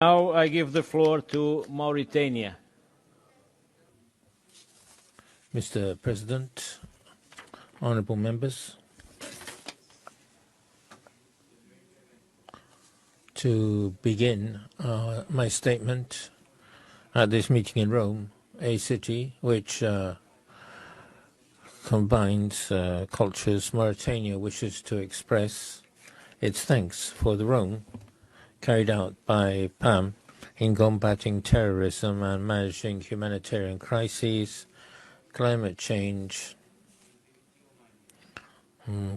Now I give the floor to Mauritania. Mr. President, honorable members, to begin my statement at this meeting in Rome, a city which combines cultures, Mauritania wishes to express its thanks for the role carried out by PAM in combating terrorism and managing humanitarian crises, climate change,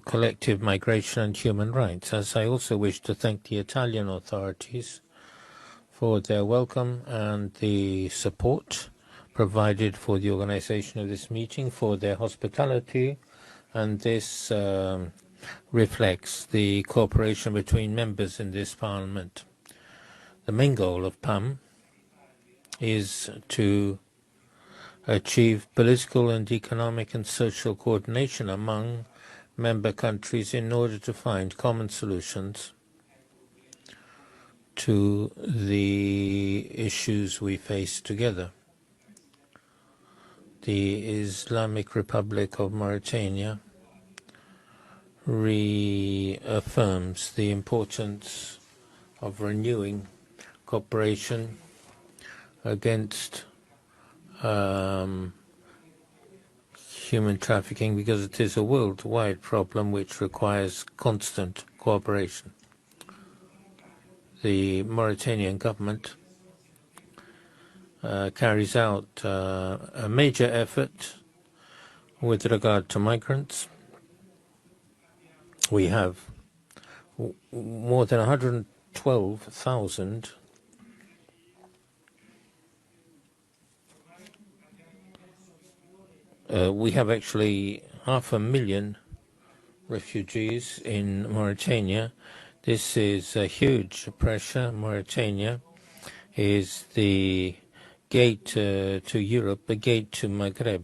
collective migration and human rights. As I also wish to thank the Italian authorities for their welcome and the support provided for the organization of this meeting, for their hospitality, and this reflects the cooperation between members in this parliament. The main goal of PAM is to achieve political and economic and social coordination among member countries in order to find common solutions to the issues we face together. The Islamic Republic of Mauritania reaffirms the importance of renewing cooperation against human trafficking, because it is a worldwide problem which requires constant cooperation. The Mauritanian government carries out a major effort with regard to migrants. We have more than 112,000 we have actually 500,000 refugees in Mauritania. This is a huge pressure. Mauritania is the gate to Europe, the gate to Maghreb.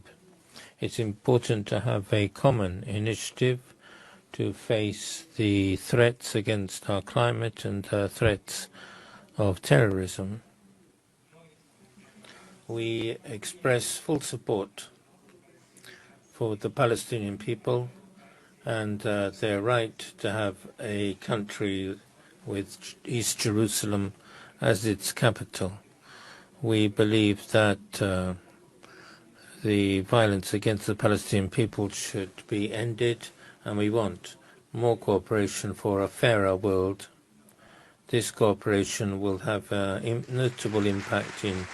It's important to have a common initiative to face the threats against our climate and threats of terrorism. We express full support for the Palestinian people and their right to have a country with East Jerusalem as its capital. We believe that the violence against the Palestinian people should be ended, and we want more cooperation for a fairer world. This cooperation will have a notable impact in